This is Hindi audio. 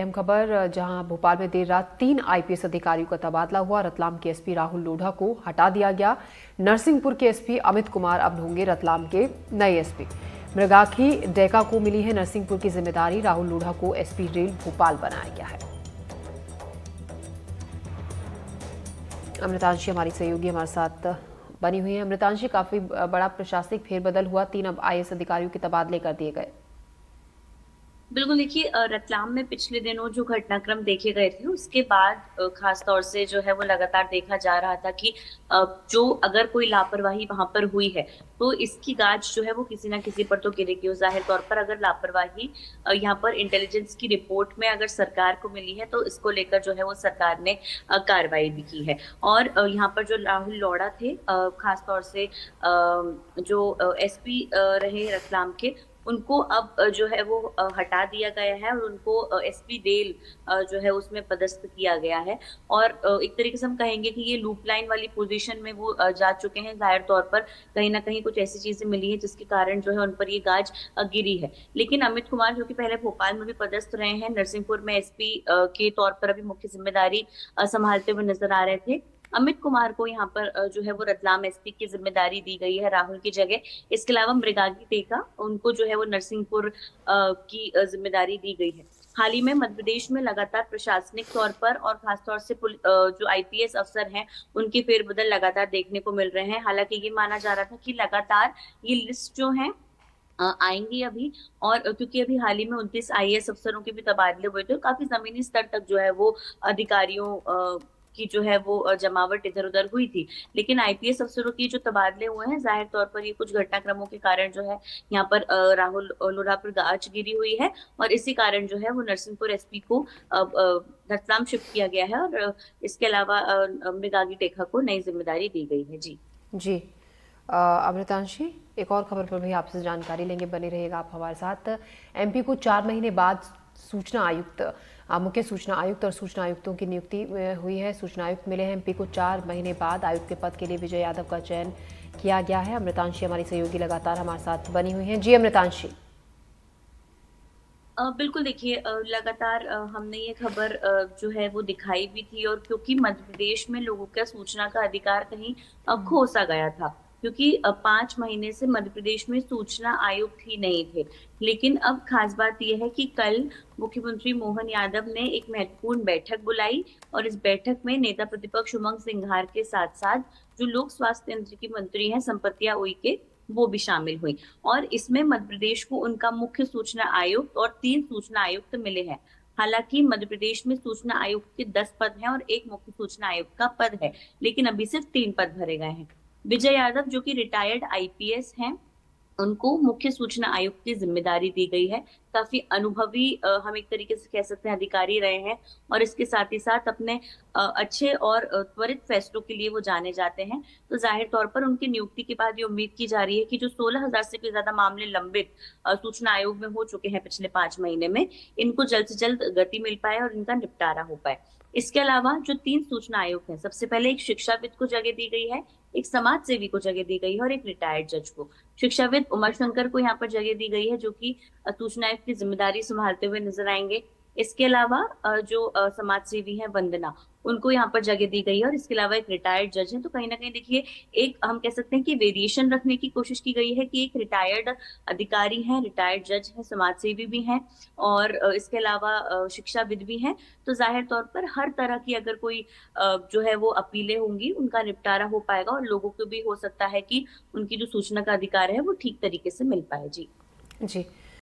अहम खबर जहां भोपाल में देर रात 3 आईपीएस अधिकारियों का तबादला हुआ। रतलाम के एसपी राहुल लोढ़ा को हटा दिया गया। नरसिंहपुर के एसपी अमित कुमार अब होंगे रतलाम के नए एसपी। मृगाखी डेका को मिली है नरसिंहपुर की जिम्मेदारी। राहुल लोढ़ा को एसपी रेल भोपाल बनाया गया है। अमृतांशी हमारी सहयोगी हमारे साथ बनी हुई है। अमृतांशी, काफी बड़ा प्रशासनिक फेरबदल हुआ, 3 अब आईएएस अधिकारियों के तबादले कर दिए गए। बिल्कुल देखिए, रतलाम में पिछले दिनों जो घटनाक्रम देखे गए थे उसके बाद खास तौर से जो है वो लगातार देखा जा रहा था कि जो अगर कोई लापरवाही वहां पर हुई है तो इसकी गाज जो है वो किसी ना किसी पर तो गिरेगी। और जाहिर तौर पर अगर लापरवाही यहाँ पर इंटेलिजेंस की रिपोर्ट में अगर सरकार को मिली है तो इसको लेकर जो है वो सरकार ने कार्रवाई भी की है। और यहाँ पर जो राहुल लौड़ा थे, खास तौर से जो एसपी रहे रतलाम के, उनको अब जो है वो हटा दिया गया है और उनको एसपी रेल जो है उसमें पदस्थ किया गया है। और एक तरीके से हम कहेंगे कि ये लूप लाइन वाली पोजीशन में वो जा चुके हैं। जाहिर तौर पर कहीं ना कहीं कुछ ऐसी चीजें मिली है जिसके कारण जो है उन पर ये गाज गिरी है। लेकिन अमित कुमार जो कि पहले भोपाल में भी पदस्थ रहे हैं, नरसिंहपुर में एसपी के तौर पर अभी मुख्य जिम्मेदारी संभालते हुए नजर आ रहे थे। अमित कुमार को यहाँ पर जो है वो रतलाम एसपी की जिम्मेदारी दी गई है राहुल की जगह। इसके अलावा मृगांकी टेका, उनको जो है वो नरसिंहपुर की जिम्मेदारी दी गई है। हाल ही में मध्य प्रदेश में लगातार प्रशासनिक तौर पर और खासतौर से जो आईपीएस अफसर हैं उनके फेरबदल लगातार देखने को मिल रहे हैं। हालांकि ये माना जा रहा था कि लगातार ये लिस्ट जो है आएंगी अभी। और क्योंकि अभी हाल ही में 29 आईएएस अफसरों के भी तबादले हुए थे, काफी जमीनी स्तर तक जो है वो अधिकारियों की जो है वो जमावट इधर उधर हुई थी। लेकिन आईपीएस अफसरों की जो तबादले हुए हैं, जाहिर तौर पर ये कुछ घटनाक्रमों के कारण जो है यहाँ पर राहुल लोढ़ा पर गाज गिरी हुई है। और इसी कारण जो है वो नरसिंहपुर एसपी को रतलाम शिफ्ट किया गया है। और इसके अलावा मृगांकी टेका को नई जिम्मेदारी दी गई है। जी जी, अमृतांशी, एक और खबर पर भी आपसे जानकारी लेंगे, बने रहिएगा आप हमारे साथ। एमपी को 4 महीने बाद सूचना आयुक्त, मुख्य सूचना आयुक्त और सूचना आयुक्तों की नियुक्ति हुई है। सूचना आयुक्त मिले हैं। एमपी को 4 महीने बाद आयुक्त के पद के लिए विजय यादव का चयन किया गया है। अमृतांशी हमारी सहयोगी लगातार हमारे साथ बनी हुई हैं। जी अमृतांशी। बिल्कुल देखिए, लगातार हमने ये खबर जो है वो दिखाई भी थी। और क्योंकि मध्य प्रदेश में लोगों का सूचना का अधिकार कहीं खो सा गया था, क्योंकि 5 महीने से मध्य प्रदेश में सूचना आयुक्त ही नहीं थे। लेकिन अब खास बात यह है कि कल मुख्यमंत्री मोहन यादव ने एक महत्वपूर्ण बैठक बुलाई। और इस बैठक में नेता प्रतिपक्ष उमंग सिंघार के साथ साथ जो लोक स्वास्थ्य यंत्र की मंत्री हैं संपत्तिया उइके, वो भी शामिल हुई। और इसमें मध्य प्रदेश को उनका मुख्य सूचना आयुक्त और 3 सूचना आयुक्त मिले हैं। हालांकि मध्य प्रदेश में सूचना आयुक्त के 10 पद हैं और एक मुख्य सूचना आयुक्त का पद है, लेकिन अभी सिर्फ 3 पद भरे गए हैं। विजय यादव जो कि रिटायर्ड आईपीएस हैं, उनको मुख्य सूचना आयुक्त की जिम्मेदारी दी गई है। काफी अनुभवी हम एक तरीके से कह सकते हैं अधिकारी रहे हैं। और इसके साथ ही साथ अपने अच्छे और त्वरित फैसलों के लिए वो जाने जाते हैं। तो जाहिर तौर पर उनकी नियुक्ति के बाद ये उम्मीद की जा रही है कि जो 16,000 से भी ज्यादा मामले लंबित सूचना आयोग में हो चुके हैं पिछले 5 महीने में, इनको जल्द से जल्द गति मिल पाए और इनका निपटारा हो पाए। इसके अलावा जो 3 सूचना आयोग हैं, सबसे पहले एक शिक्षाविद को जगह दी गई है, एक समाज सेवी को जगह दी गई है और एक रिटायर्ड जज को। शिक्षाविद उमा शंकर को यहाँ पर जगह दी गई है, जो कि सूचना आयुक्त की जिम्मेदारी संभालते हुए नजर आएंगे। इसके अलावा जो समाज सेवी है वंदना, उनको यहाँ पर जगह दी गई है। और इसके अलावा एक रिटायर्ड जज है। तो कहीं ना कहीं देखिए, एक हम कह सकते हैं कि वेरिएशन रखने की कोशिश की गई है कि एक रिटायर्ड अधिकारी हैं, रिटायर्ड जज हैं, समाज सेवी भी हैं और इसके अलावा शिक्षाविद भी हैं। तो जाहिर तौर पर हर तरह की अगर कोई जो है वो अपीलें होंगी, उनका निपटारा हो पाएगा और लोगों को भी हो सकता है कि उनकी जो सूचना का अधिकार है वो ठीक तरीके से मिल पाए। जी जी।